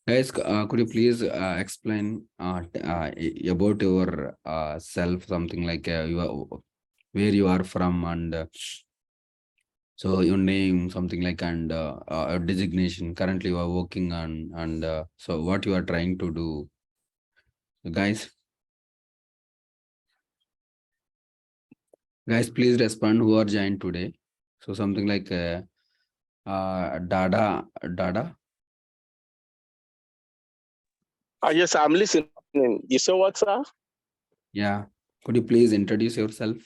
Guys, could you please explain about your self, something like where you are from, and so your name, something like, and a designation currently you are working on, and so what you are trying to do, guys. Guys, please respond who are joined today. So something like Dada. Yes, I'm listening. You saw what, sir? Yeah. Could you please introduce yourself?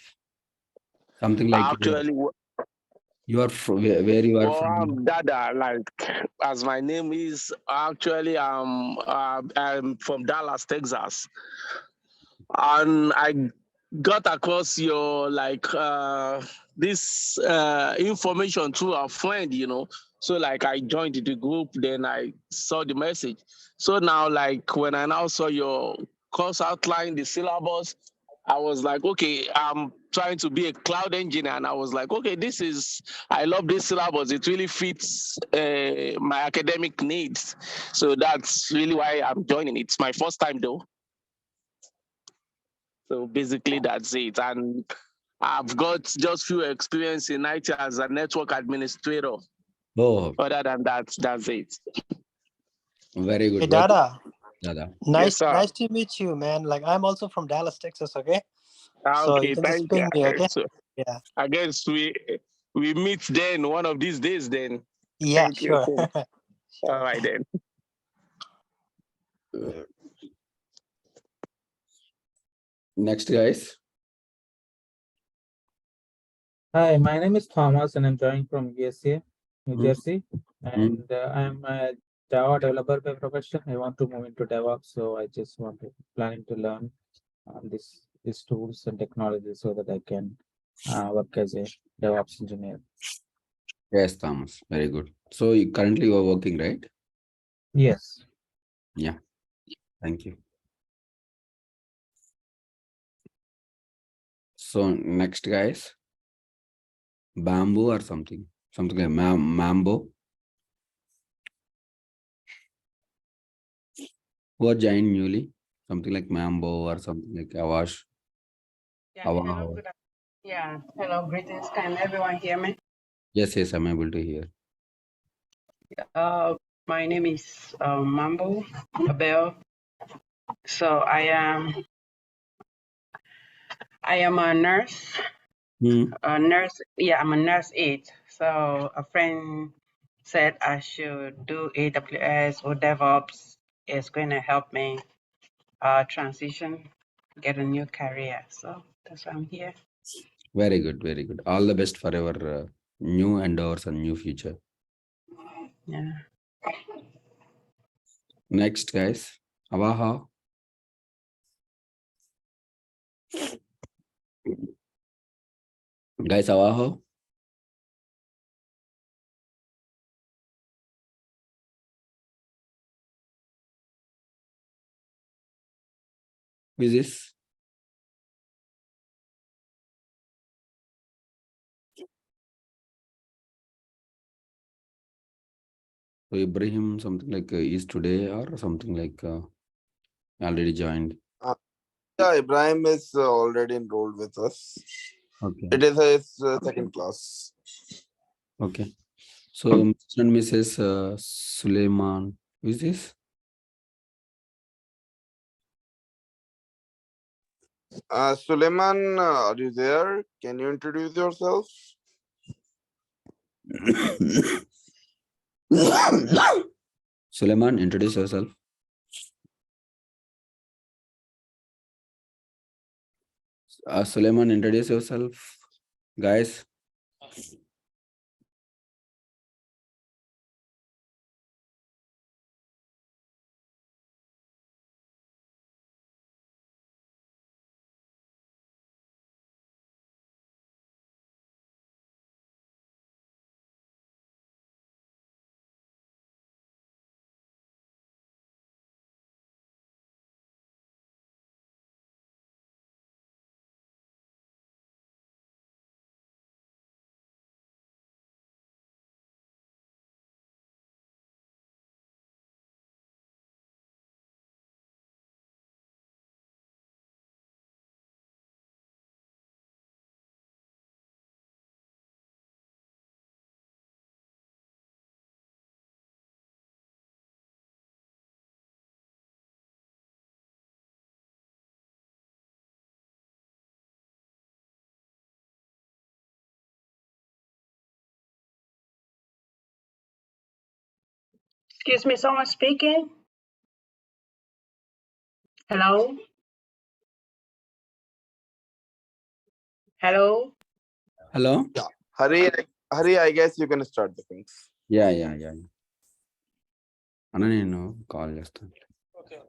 Something like Actually, you are where you are well, from. I'm Dada. Like, as my name is, actually, I'm from Dallas, Texas, and I got across your this information through a friend, So like I joined the group, then I saw the message. So now, like when I now saw your course outline, the syllabus, I was like, okay, I'm trying to be a cloud engineer, and I was like, okay, I love this syllabus. It really fits my academic needs. So that's really why I'm joining. It's my first time though. So basically, that's it. And I've got just few experience in IT as a network administrator. Oh, Other than that, that's it. very good. Hey, Dada. Dada. Yes, sir. Nice to meet you, man. Like, I'm also from Dallas, Texas. Okay. So Okay, you can just thank you. ping me. Okay. So Yeah. I guess we meet then one of these days. Then. Yeah. Thank you. Sure. All right then. Next, guys. Hi, my name is Thomas, and I'm joining from USA, New Jersey, and I'm a Java developer by profession. I want to move into DevOps, so I just planning to learn these tools and technologies so that I can work as a DevOps engineer. Yes, Thomas. Very good. So currently you are working, right? Yes. Yeah. Thank you. So next, guys. Bamboo or something like Mambo. Who are joined newly? Something like Mambo or something like Awash. Yeah, hello, hello, greetings. Can everyone hear me? Yes, I'm able to hear. My name is Mambo Abel. So I am a nurse. A nurse. Yeah, I'm a nurse aide. So a friend said I should do AWS or DevOps. It's going to help me transition, get a new career. So that's why I'm here. Very good, very good. All the best for your new endeavors and new future. Yeah. Next, guys. Awaha. Guys, Awaho. Who is this? So Ibrahim, something like is today or something like already joined. Yeah, Ibrahim is already enrolled with us. Okay. It is his second class. Okay. So Mr. and Mrs. Suleiman, who is this? Suleiman, are you there? Can you introduce yourself? Suleiman, introduce yourself. Suleiman, introduce yourself, guys. Excuse me, someone speaking? Hello? Hello? Hello? Yeah. Hari, I guess you can start the things. Yeah. అన్న నేను call చేస్తాను. Okay.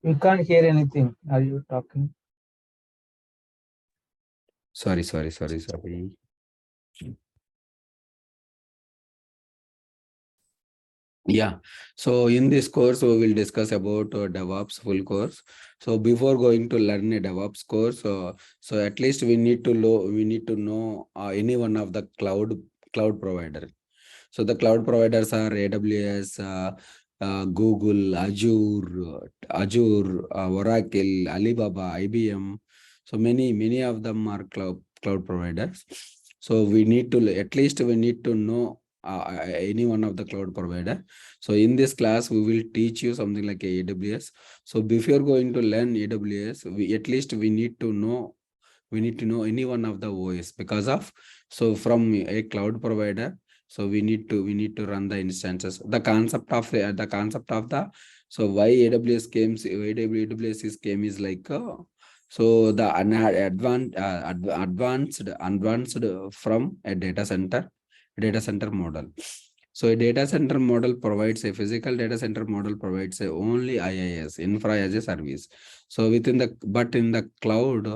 We can't hear anything. Are you talking? Sorry. Yeah. So in this course, we will discuss about DevOps full course. So before going to learn a DevOps course, so at least we need to know any one of the cloud provider. So the cloud providers are AWS, Google, Azure, Oracle, Alibaba, IBM. So many of them are cloud providers. So we need to know any one of the cloud provider. So in this class, we will teach you something like AWS. So before going to learn AWS, we need to know any one of the OS, because of, so from a cloud provider, so we need to run the instances. The concept of the so why AWS came is like so the advanced from a data center model. So a data center model provides a physical data center model provides only IaaS, infra as a service. So in the cloud,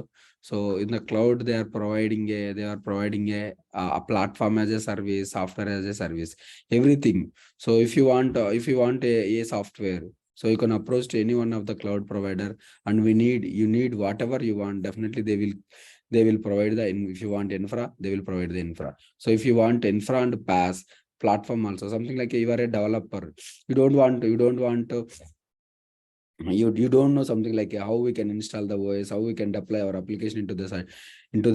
so in the cloud, they are providing a platform as a service, software as a service, everything. So if you want a software, so you can approach to any one of the cloud provider, and you need whatever you want. Definitely they will provide if you want infra, they will provide the infra. So if you want infra and PaaS platform also, something like you are a developer, you don't want to you don't know something like how we can install the OS, how we can deploy our application into the into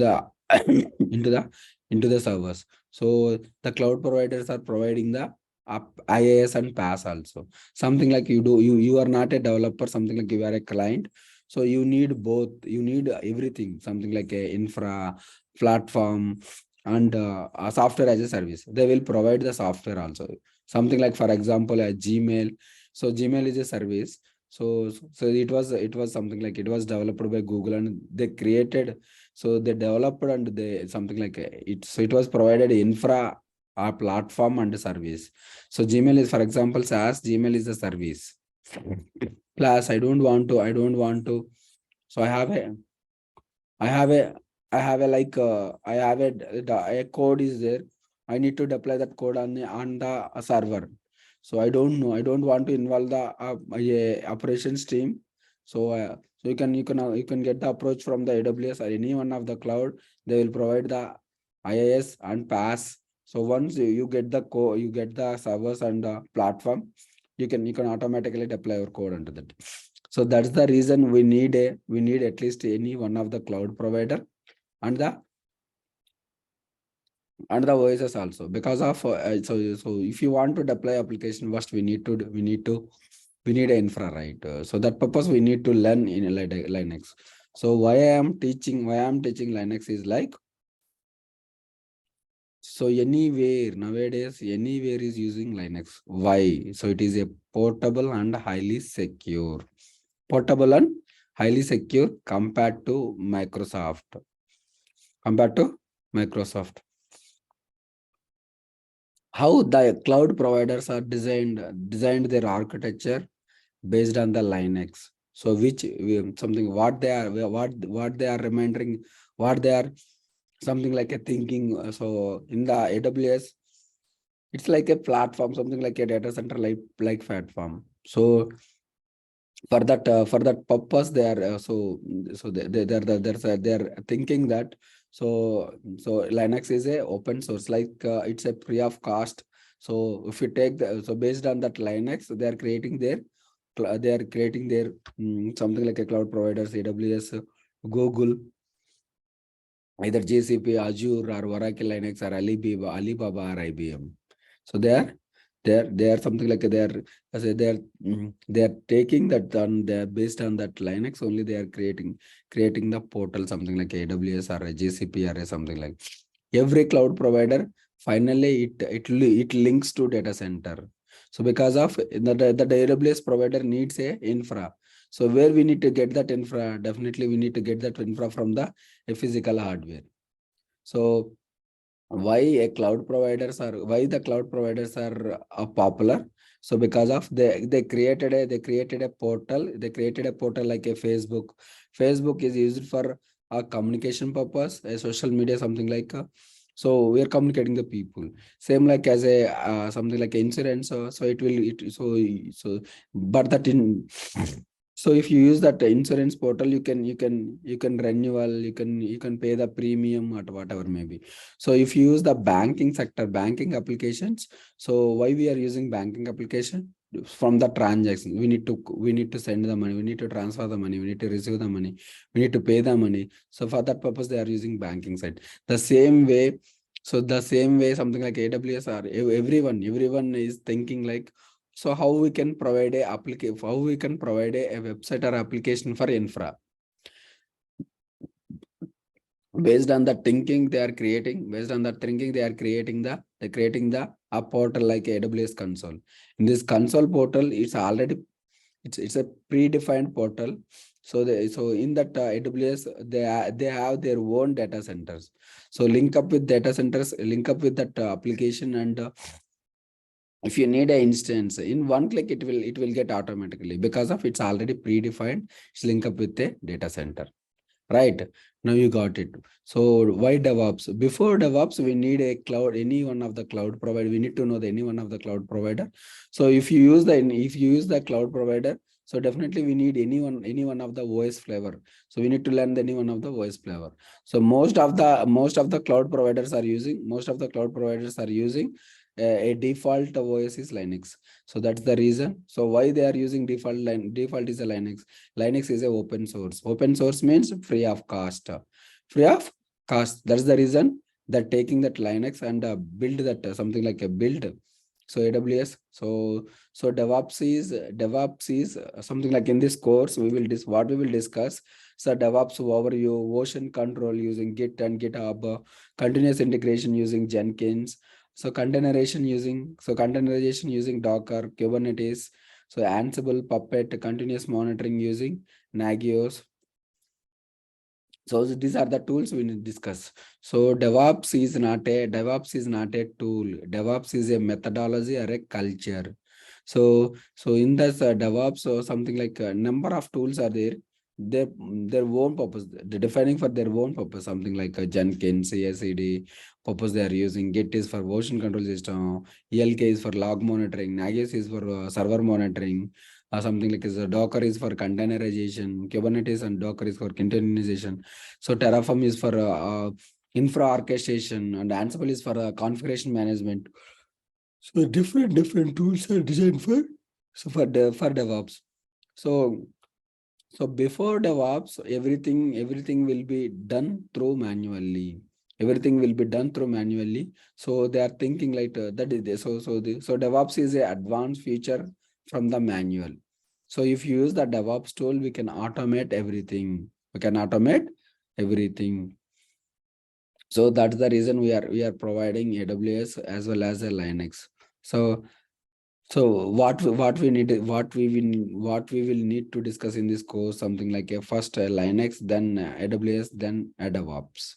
the servers. So the cloud providers are providing the IaaS and PaaS also. Something like you are not a developer, something like you are a client. So you need both. You need everything. Something like a infra, platform, and a software as a service. They will provide the software also. Something like, for example, a Gmail. So Gmail is a service. So it was something like it was developed by Google, and they created. So they developed and they something like it. So it was provided infra, a platform and a service. So Gmail is, for example, SaaS. Gmail is a service. Plus, I don't want to. So I have a code is there. I need to deploy that code on the server. So I don't know. I don't want to involve the operations team. So you can get the approach from the AWS or any one of the cloud. They will provide the IaaS and PaaS. So once you get the code, you get the servers and the platform, you can automatically deploy your code into that. So that's the reason we need at least any one of the cloud provider and the OSS also, because of so if you want to deploy application, first we need an infra, right? So that purpose we need to learn in Linux. So why I am teaching Linux is like, so nowadays anywhere is using Linux. Why? So it is a portable and highly secure compared to Microsoft. How the cloud providers are designed their architecture based on the Linux. So what they are remembering, what they are something like a thinking. So in the AWS, it's like a platform, something like a data center like platform. So for that purpose, they are they're thinking that so Linux is a open source, like it's a free of cost. So if you take based on that Linux, they are creating their something like a cloud providers, AWS, Google, either GCP, Azure, or Oracle Linux, or Alibaba, or IBM. So they are something like they are taking that on they're based on that Linux only. They are creating the portal, something like AWS or a GCP or something like. Every cloud provider finally it links to data center. So because of the AWS provider needs a infra. So where we need to get that infra? Definitely we need to get that infra from the physical hardware. So why the cloud providers are popular? So because of they created a portal. They created a portal like a Facebook. Facebook is used for a communication purpose, a social media, something like so we are communicating the people. Same like as a something like insurance. But that in so if you use that insurance portal, you can renewal, you can pay the premium or whatever maybe. So if you use the banking sector, banking applications, so why we are using banking application? From the transaction, we need to send the money, we need to transfer the money, we need to receive the money, we need to pay the money. So for that purpose, they are using banking side. The same way, something like AWS or everyone is thinking like, so how we can provide a website or application for infra. Based on the thinking they are creating, a portal like AWS console. In this console portal, it's already it's a predefined portal. So in that AWS, they have their own data centers. So link up with data centers, link up with that application, and if you need an instance, in one click it will get automatically, because of it's already predefined. It's link up with a data center. Right, now you got it. So why DevOps? Before DevOps, we need a cloud, any one of the cloud provider. We need to know any one of the cloud provider. So if you use the cloud provider, so definitely we need any one of the OS flavor. So we need to learn any one of the OS flavor. So most of the cloud providers are using a default OS is Linux. So that's the reason. So why they are using default is a Linux. Linux is a open source. Open source means free of cost. That's the reason that taking that Linux and build that something like a build. So AWS. So DevOps is something like in this course we will discuss. So DevOps overview, version control using Git and GitHub, continuous integration using Jenkins. So containerization using Docker, Kubernetes. So Ansible, Puppet, continuous monitoring using Nagios. So these are the tools we need to discuss. So DevOps is not a tool. DevOps is a methodology or a culture. So in this DevOps, so something like a number of tools are there. their own purpose, they're defining for their own purpose, something like a Jenkins, CI/CD purpose they are using. Git is for version control system, ELK is for log monitoring, Nagios is for server monitoring, something like Docker is for containerization, Kubernetes and Docker is for containerization. So Terraform is for infra orchestration, and Ansible is for configuration management. So different tools are designed for for DevOps. So before DevOps, everything will be done through manually. Everything will be done through manually. So they are thinking like that is the, so DevOps is a advanced feature from the manual. So if you use the DevOps tool, we can automate everything. We can automate everything. So that's the reason we are providing AWS as well as a Linux. So what we will need to discuss in this course, something like a first Linux, then AWS, then DevOps.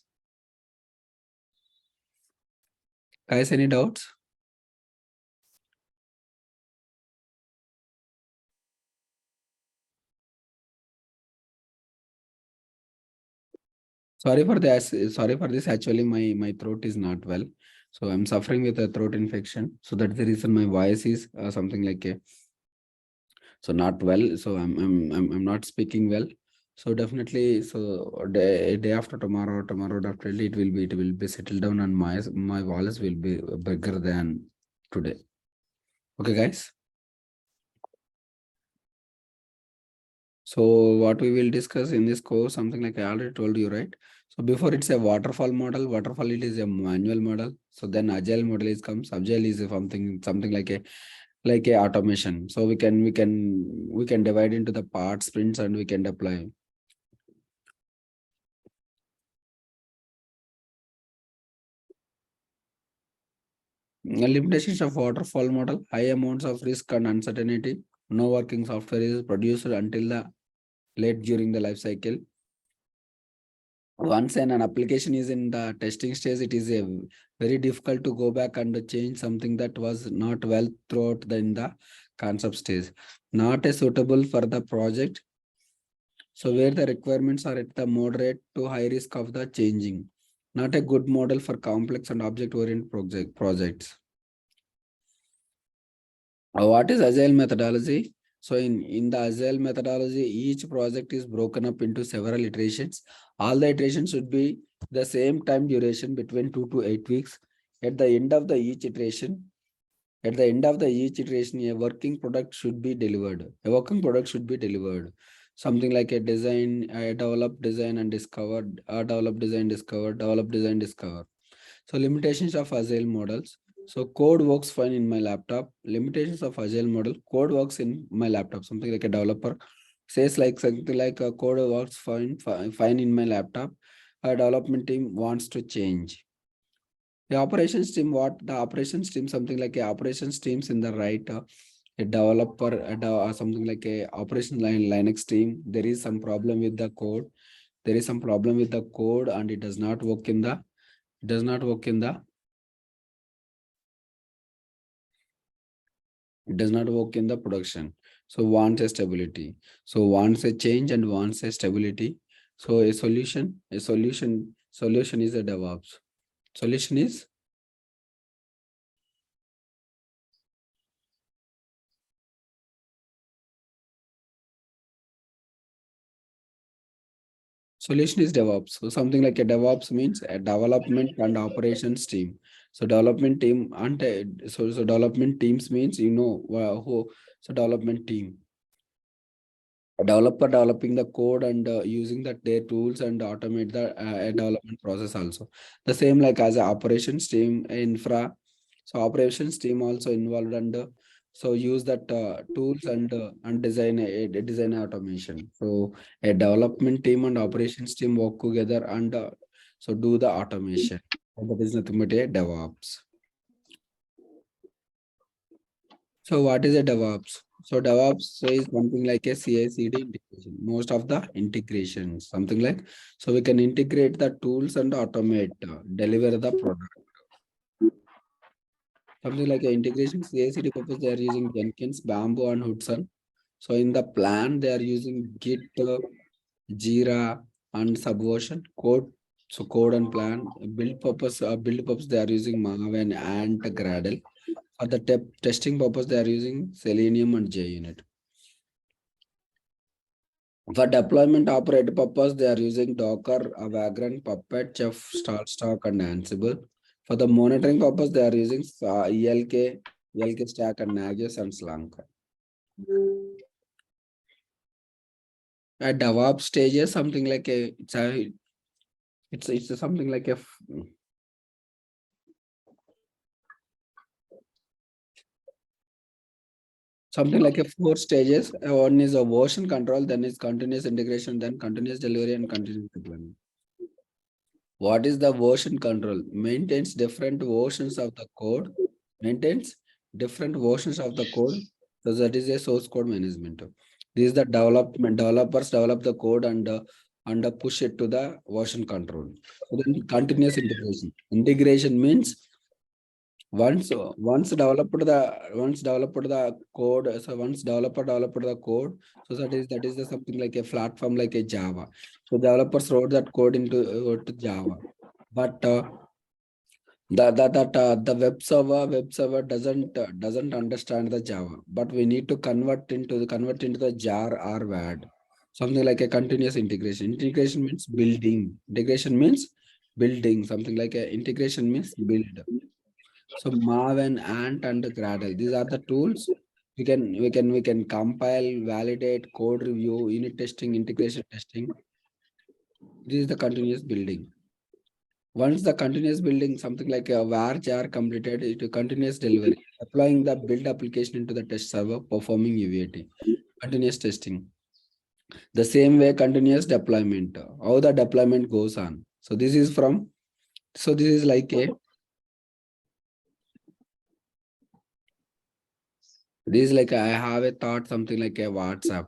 Guys, any doubts? Sorry for this. Sorry for this. Actually, my throat is not well, so I'm suffering with a throat infection. So that's the reason my voice is something like a not well. So I'm not speaking well. So definitely, so day after tomorrow, definitely it will be settled down, and my voice will be bigger than today. Okay, guys. So what we will discuss in this course, something like I already told you, right? So before it's a waterfall model, it is a manual model. So then agile model is comes. Agile is something like a automation. So we can divide into the part sprints and we can deploy. Limitations of waterfall model: high amounts of risk and uncertainty. No working software is produced until the late during the life cycle. Once an application is in the testing stage, it is very difficult to go back and change something that was not well throughout in the concept stage. Not a suitable for the project. So where the requirements are at the moderate to high risk of the changing. Not a good model for complex and object-oriented projects. What is agile methodology? So in the agile methodology, each project is broken up into several iterations. All the iterations should be the same time duration between 2 to 8 weeks. At the end of each iteration, a working product should be delivered. Something like a design, develop, design, and discover, develop, design, discover, develop, design, discover. So limitations of agile models. So code works fine in my laptop. Limitations of agile model: code works in my laptop. Something like a developer says like something like a code works fine in my laptop. A development team wants to change. The operations team, something like a operations teams in the right, a developer, something like a operation Linux team. There is some problem with the code. And it does not work in the production. So wants a stability. So wants a change and wants a stability. So a solution is a DevOps. Solution is DevOps. So something like a DevOps means a development and operations team. So development team and so development teams means who. So development team. A developer developing the code and using their tools and automate the development process also. The same like as a operations team, infra. So operations team also involved and so use that tools and design automation. So a development team and operations team work together and so do the automation. And that is nothing but a DevOps. So what is a DevOps? So DevOps is something like a CI/CD integration. Most of the integrations, something like, so we can integrate the tools and automate, deliver the product. Something like a integration CI/CD purpose, they are using Jenkins, Bamboo, and Hudson. So in the plan, they are using Git, Jira and Subversion, code. So code and plan, build purpose, they are using Maven and Gradle. For the testing purpose, they are using Selenium and JUnit. For deployment operator purpose, they are using Docker, Vagrant, Puppet, Chef, Starstock, and Ansible. For the monitoring purpose, they are using ELK Stack, and Nagios and Splunk. At DevOps stages, something like it's something like a something like a 4 stages. One is a version control, then is continuous integration, then continuous delivery, and continuous deployment. What is the version control? Maintains different versions of the code. Maintains different versions of the code. So that is a source code management. This is the developers develop the code and push it to the version control. So then continuous integration. Integration means once developed the code, so once developer developed the code, so that is the something like a platform like a Java. So developers wrote that code into Java, but the web server doesn't understand the Java, but we need to convert into the jar or WAD, something like a continuous integration. Integration means building. Integration means building. Something like a integration means build. So Maven, Ant, and Gradle. These are the tools we can compile, validate, code review, unit testing, integration testing. This is the continuous building. Once the continuous building, something like a var completed, it will continuous delivery, applying the build application into the test server, performing UAT, continuous testing. The same way, continuous deployment, how the deployment goes on. So this is like a This is like I have a thought, something like a WhatsApp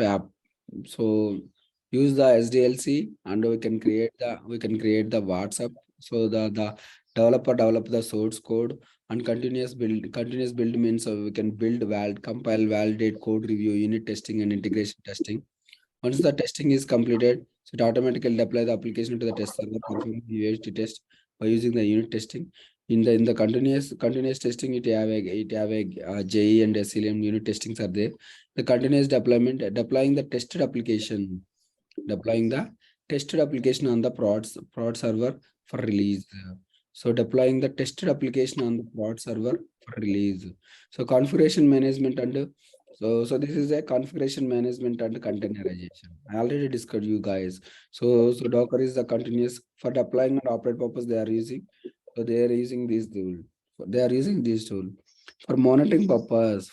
app. So use the SDLC and we can create the WhatsApp. So the developer develop the source code and continuous build. Continuous build means we can build, compile, validate, code review, unit testing, and integration testing. Once the testing is completed, so it automatically deploy the application to the test server, perform the UAT test by using the unit testing. In the continuous testing, it have a JE and SLM unit testings are there. The continuous deployment, deploying the tested application on the prod server for release. So deploying the tested application on the prod server for release. So configuration management and so this is a configuration management and containerization. I already discussed you guys. So Docker is the continuous for deploying and operate purpose they are using. So they are using this tool. They are using this tool for monitoring purpose.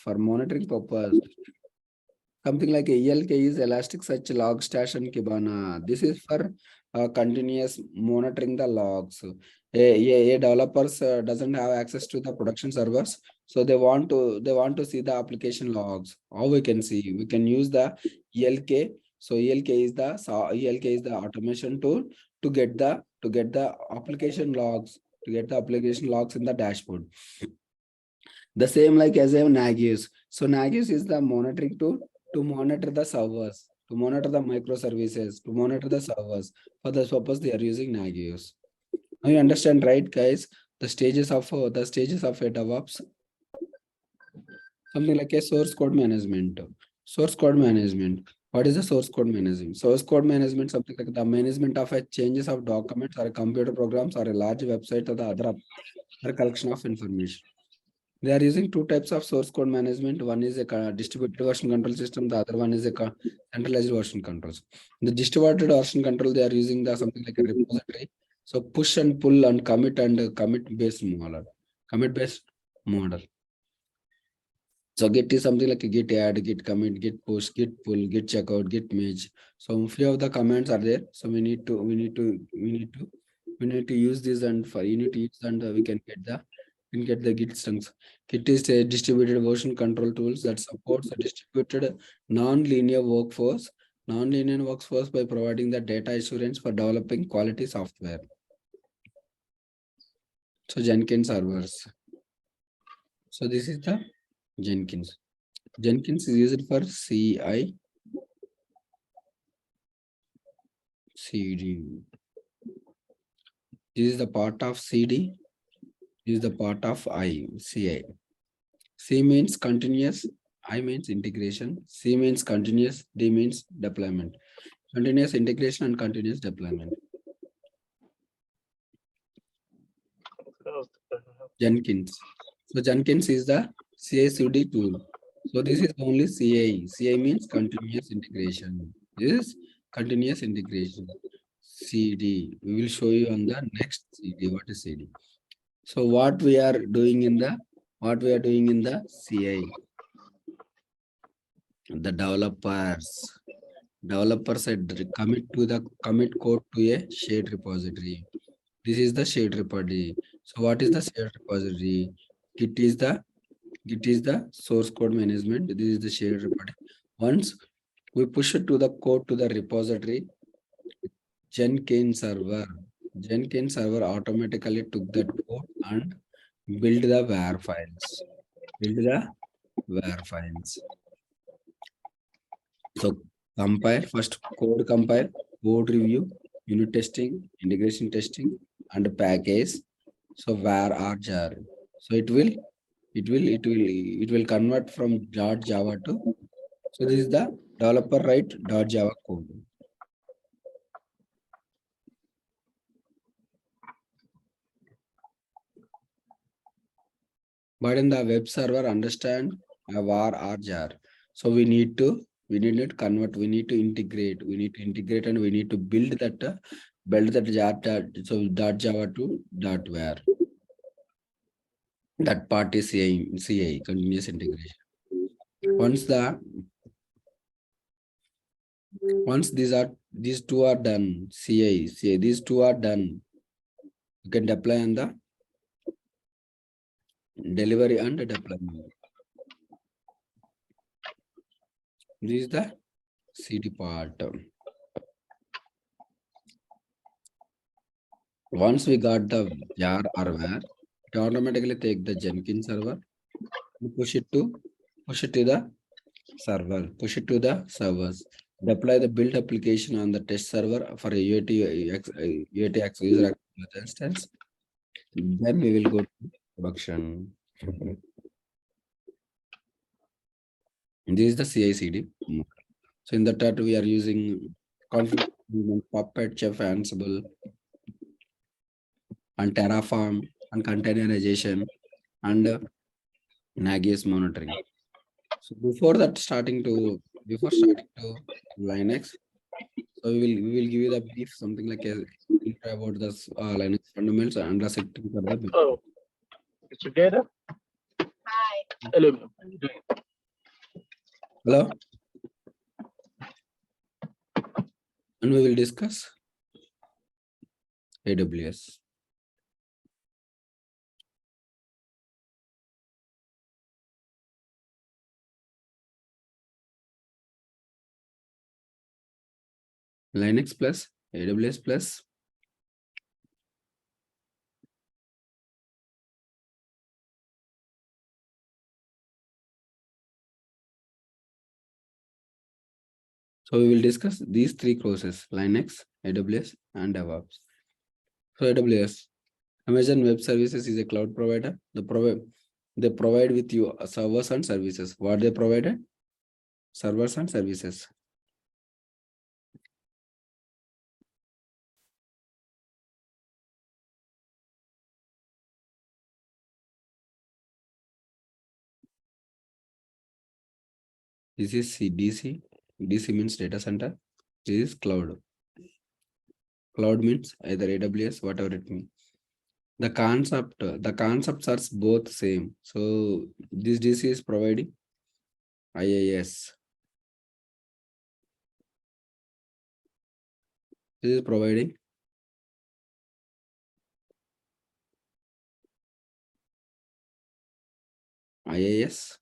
Something like ELK is Elasticsearch, Logstash, and Kibana. This is for continuous monitoring the logs. A developers doesn't have access to the production servers, so they want to see the application logs. How we can see? We can use the ELK. So ELK is the automation tool to get the application logs in the dashboard. The same like as a Nagios. So Nagios is the monitoring tool to monitor the servers, to monitor the microservices, to monitor the servers. For this purpose, they are using Nagios. Now you understand, right, guys? The stages of a DevOps. Something like a source code management. Source code management. What is the source code management? Source code management, something like the management of a changes of documents or computer programs or a large website or the other collection of information. They are using two types of source code management. One is a distributed version control system. The other one is a centralized version controls. The distributed version control, they are using the something like a repository. So push and pull and commit based model. So Git is something like a Git add, Git commit, Git push, Git pull, Git checkout, Git merge. So few of the commands are there. So we need to use this and for you need to use and we can get the Git strings. Git is a distributed version control tools that supports a distributed non-linear workforce by providing the data assurance for developing quality software. So Jenkins servers. So this is the Jenkins. Jenkins is used for CI, CD. This is the part of CD. This is the part of CI. C means continuous, I means integration, C means continuous, D means deployment. Continuous integration and continuous deployment. Jenkins. So Jenkins is the CI/CD tool. So this is only CI. CI means continuous integration. This is continuous integration. CD. We will show you on the next CD. What is CD? So what we are doing in the CI? The developers said commit code to a shared repository. This is the shared repository. So what is the shared repository? Git is the source code management. This is the shared repository. Once we push it to the code to the repository, Jenkins server automatically took that code and build the WAR files. So compile first, code review, unit testing, integration testing, and package. So where are jar? So it will convert from .java to. So this is the developer write .java code. But in the web server understand a var or jar. So we need to convert, we need to integrate, and we need to build that jar, so .java to .var. That part is CI, continuous integration. Once these two are done, CI, these two are done, you can deploy on the delivery and deployment. This is the CD part. Once we got the jar or var, it automatically take the Jenkins server, push it to the server, push it to the servers, deploy the build application on the test server for a UATX user instance. Then we will go to production. This is the CI/CD. So in that we are using config, Puppet, Chef, Ansible, and Terraform, and containerization, and Nagios monitoring. So before starting to Linux, so we will give you the brief, something like a about the Linux fundamentals and the setting for the. Oh, it's together. Hi. Hello. How are you doing? Hello. And we will discuss AWS. Linux plus AWS plus so we will discuss these three courses: Linux, AWS, and DevOps. So AWS, Amazon Web Services is a cloud provider. They provide with you servers and services. What they provided? Servers and services. This is DC. DC means data center. This is cloud. Cloud means either AWS, whatever it means. The concepts are both same. So this DC is providing IaaS. This is providing IaaS.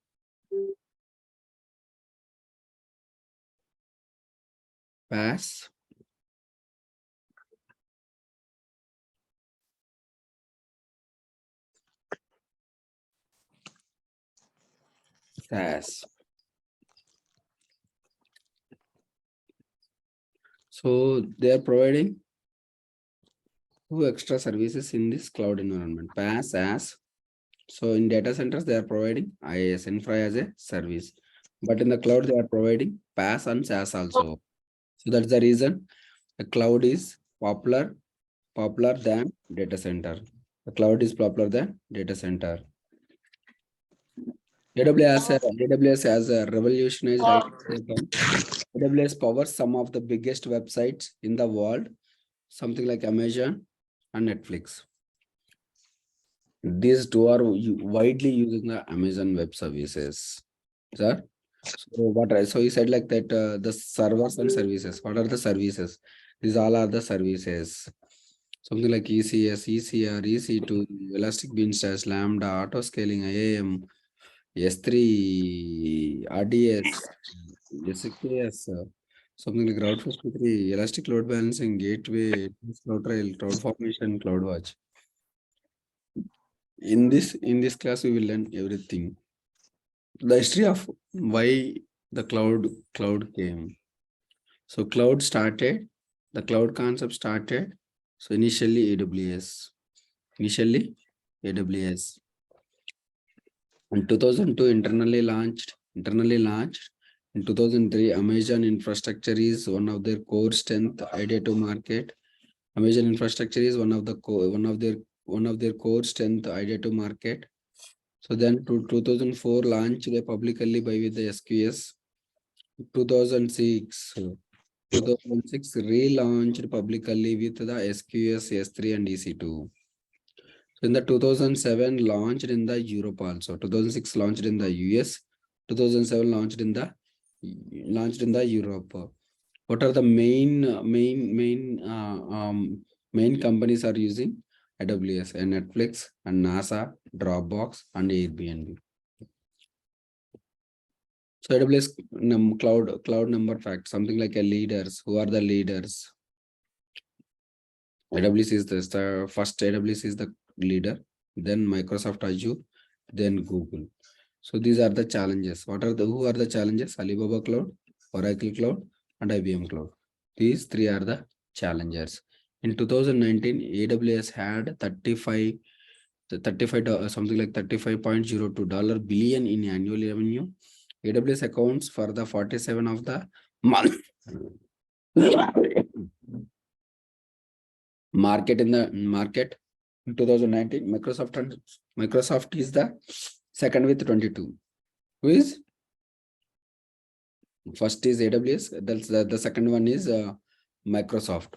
PaaS. SaaS. So they are providing two extra services in this cloud environment, PaaS, SaaS. So in data centers, they are providing IaaS infra as a service, but in the cloud, they are providing PaaS and SaaS also. So that's the reason the cloud is popular than data center. The cloud is popular than data center. AWS has a revolutionized IT. AWS powers some of the biggest websites in the world, something like Amazon and Netflix. These two are widely using the Amazon Web Services. Sir, so he said like that the servers and services. What are the services? These all are the services. Something like ECS, ECR, EC2, Elastic Beanstalk, Lambda, auto scaling, IAM, S3, RDS, SKS, something like Route 53, Elastic Load Balancing, Gateway, CloudTrail, CloudFormation, CloudWatch. In this class, we will learn everything. The history of why the cloud came. So the cloud concept started. So initially AWS. In 2002, internally launched. In 2003, Amazon infrastructure is one of their core strength idea to market. Amazon infrastructure is one of their core strength idea to market. So then to 2004 launched they publicly by with the SQS. 2006 relaunched publicly with the SQS, S3 and EC2. So in the 2007 launched in the Europe also. 2006 launched in the US. 2007 launched in the Europe. What are the main companies are using AWS and Netflix and NASA, Dropbox and Airbnb. So AWS cloud number fact, something like a leaders. Who are the leaders? AWS is the first. AWS is the leader, then Microsoft Azure, then Google. So these are the challenges. Who are the challenges? Alibaba Cloud, Oracle Cloud, and IBM Cloud. These three are the challengers. In 2019, AWS had $35 something like $35.02 billion in annual revenue. AWS accounts for the 47 of the market in 2019. Microsoft is the second with 22. Who is? First is AWS. That's the second one is Microsoft.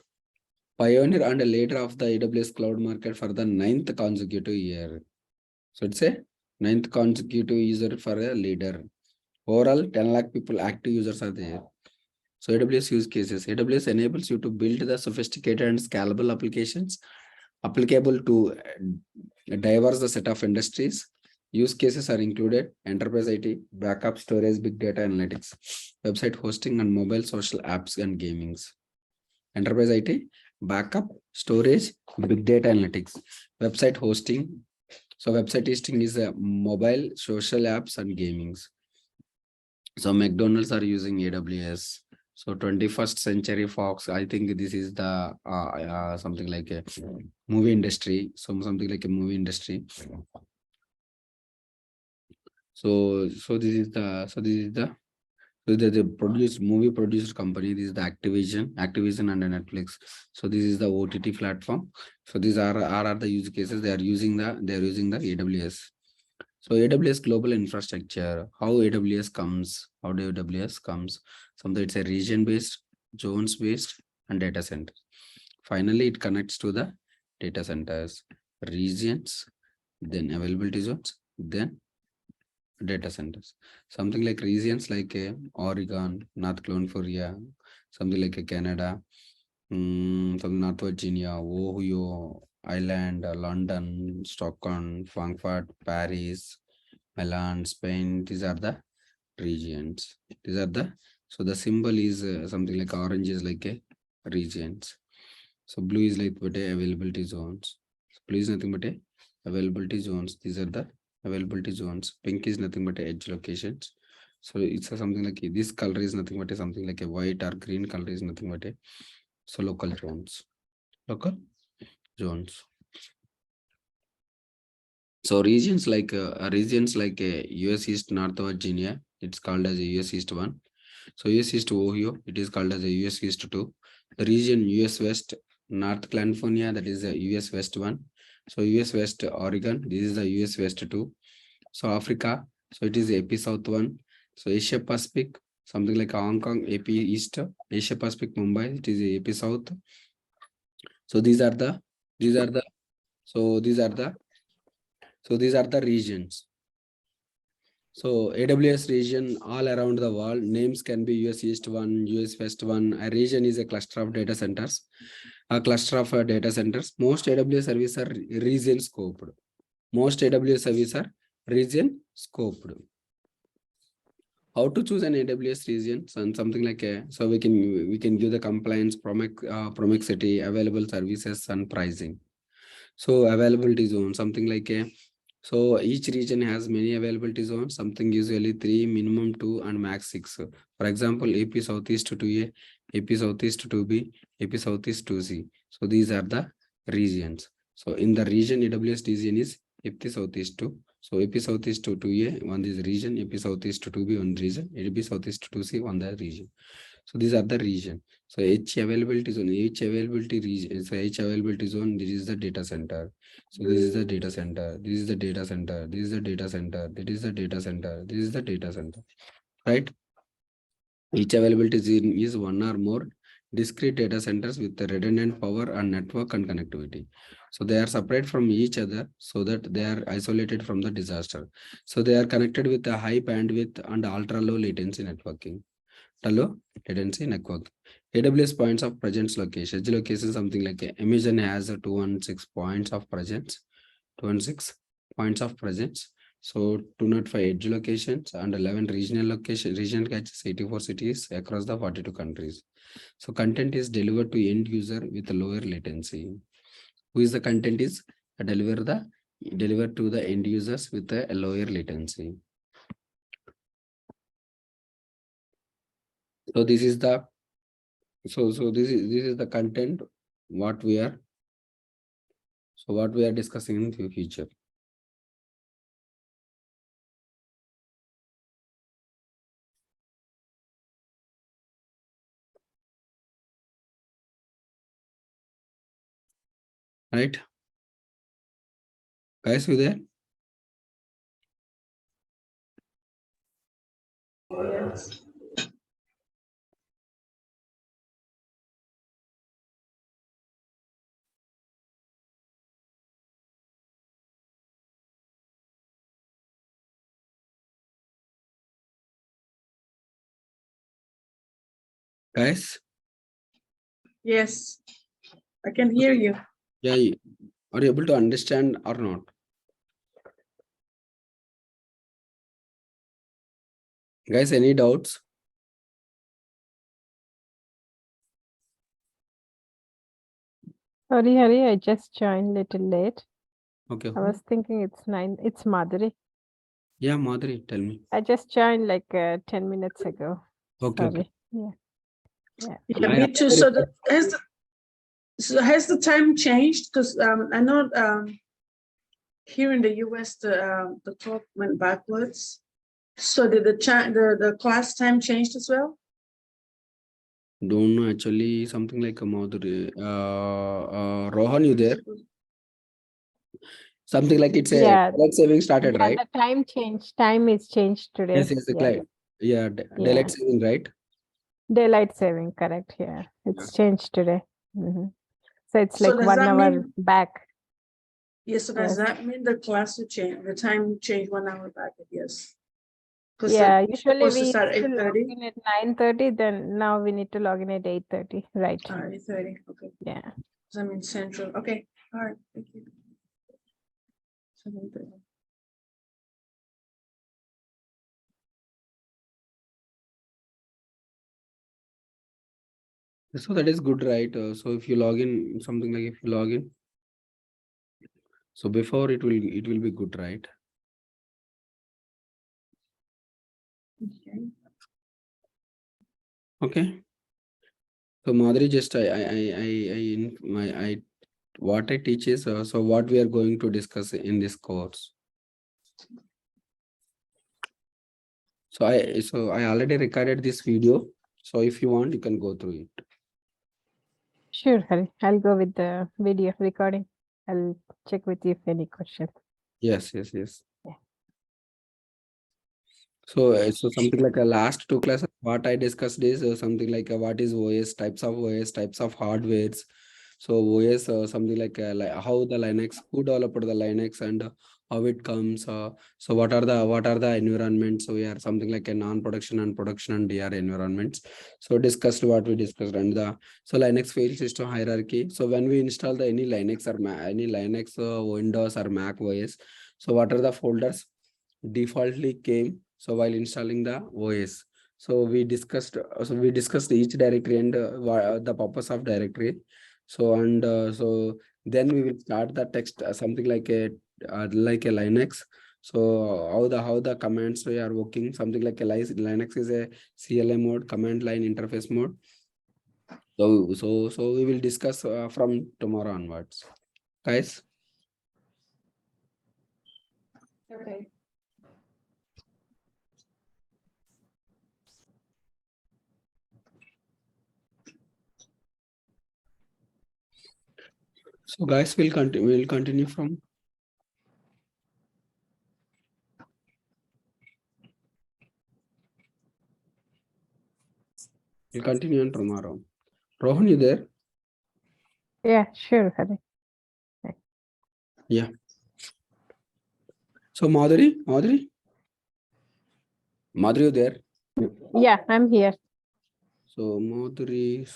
Pioneer and a leader of the AWS cloud market for the 9th consecutive year. So it's a 9th consecutive user for a leader. Overall, 10 lakh people active users are there. So AWS use cases. AWS enables you to build the sophisticated and scalable applications applicable to a diverse set of industries. Use cases are included enterprise IT, backup storage, big data analytics, website hosting and mobile social apps and gamings. Enterprise IT, backup, storage, big data analytics, website hosting. So website hosting is a mobile social apps and gamings. So McDonald's are using AWS. So 21st Century Fox, I think this is the something like a movie industry. Something like a movie industry. So this is the movie producer company. This is the Activision and Netflix. So this is the OTT platform. So these are the use cases they are using the AWS. So AWS global infrastructure, how AWS comes, something it's a region based, zones based and data center. Finally, it connects to the data centers, regions, then availability zones, then data centers. Something like regions like Oregon, North Carolina, something like Canada, some North Virginia, Ohio, Ireland, London, Stockholm, Frankfurt, Paris, Milan, Spain. These are the regions. So the symbol is something like orange is like a regions. So blue is like but availability zones. So blue is nothing but availability zones. These are the availability zones. Pink is nothing but edge locations. So it's something like this color is nothing but something like a white or green color is nothing but a so local zones. Local zones. So regions like US East North Virginia, it's called as a US East 1. So US East Ohio, it is called as a US East 2. The region US West North California, that is the US West 1. So US West Oregon, this is the US West 2. So Africa, so it is AP South 1. So Asia Pacific, something like Hong Kong, AP East. Asia Pacific Mumbai, it is AP South. So these are the regions. So AWS region all around the world, names can be US East 1, US West 1. A region is a cluster of data centers. A cluster of data centers. Most AWS services are region scoped. Most AWS services are region scoped. How to choose an AWS region? And something like so we can give the compliance, promixity, available services, and pricing. So availability zone, something like so each region has many availability zones, something usually 3, minimum 2, and max 6. For example, AP Southeast 2A, AP Southeast 2B, AP Southeast 2C. So these are the regions. So in the region, AWS region is AP Southeast 2. So AP Southeast 2A, one is region, AP Southeast 2B, one region, AP Southeast 2C, one the region. So these are the region. So each availability zone, each availability region, so each availability zone, this is the data center. So this is the data center, this is the data center, this is the data center, that is the data center, this is the data center, right? Each availability zone is one or more discrete data centers with the redundant power and network and connectivity. So they are separate from each other so that they are isolated from the disaster. So they are connected with a high bandwidth and ultra low latency networking. Hello, latency network. AWS points of presence location. Edge location something like Amazon has a 216 points of presence. 216 points of presence. So 205 edge locations and 11 regional locations. Regional catches 84 cities across the 42 countries. So content is delivered to end user with a lower latency. Who is the content is delivered to the end users with a lower latency. So this is the this is the content what we are discussing in the future. Right, guys, you there? Yes. Guys, Yes, I can hear you. yeah, are you able to understand or not? Guys, any doubts? Sorry, Hari, I just joined little late. Okay. I was thinking it's 9. It's Madhuri. Yeah, Madhuri, tell me. I just joined like 10 minutes ago. Okay. Sorry. Yeah. Yeah. Yeah, me too. So has the time changed? Because I know here in the US the clock went backwards. So did the class time changed as well? Don't know actually, something like a Madhuri. Rohan, you there? Something like it's a daylight saving started, right? The time changed. Time is changed today. Yes, exactly. Yeah, daylight saving, right? Daylight saving, correct. Yeah, it's changed today. So it's So like does 1 that hour mean- back. Yes, so does that mean the class will change, the time changed 1 hour back? Yes. Yeah, usually we used used to to log 8:30. in at 9:30, then now we need to log in at 8:30, right? 8:30, okay. Yeah. So I'm in Central, okay, all right, thank you. 7:30. So that is good, right? So if you log in, something like if you log in, so before it will be good, right? Okay. Okay. So Madhuri, just what I teach is so what we are going to discuss in this course. So I already recorded this video. So if you want, you can go through it. Sure, Hari. I'll go with the video recording. I'll check with you if any questions. Yes. Yeah. So something like a last 2 classes, what I discussed is something like what is OS, types of hardwares. So OS something like how the Linux, who developed the Linux and how it comes. So what are the environments? So we are something like a non-production and production and DR environments. So discussed what we discussed and so Linux file system hierarchy. So when we install any Linux or any Linux Windows or Mac OS, so what are the folders defaultly came? So while installing the OS, so we discussed each directory and the purpose of directory. So so then we will start the text something like a Linux. So how the commands we are working, something like a Linux is a CLI mode, command line interface mode. So we will discuss from tomorrow onwards, guys. Okay. So guys, we'll continue from. We'll continue on tomorrow. Rohan, you there? Yeah, sure, Hari. Yeah. So Madhuri, you there? Yeah, I'm here. So Madhuri,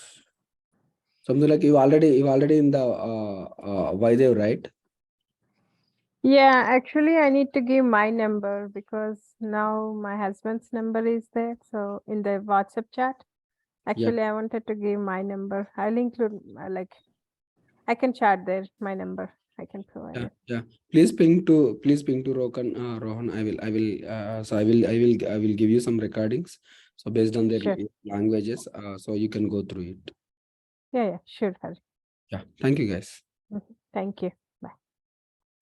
something like you already in the Vaidev, right? Yeah, actually, I need to give my number because now my husband's number is there. So in the WhatsApp chat, actually, I wanted to give my number. I'll include I can chat there my number. I can provide it. Yeah. Please ping to Rohan. I will. So I will give you some recordings. So based on their Sure. languages, so you can go through it. Yeah, sure, Hari. Yeah. Thank you, guys. Thank you.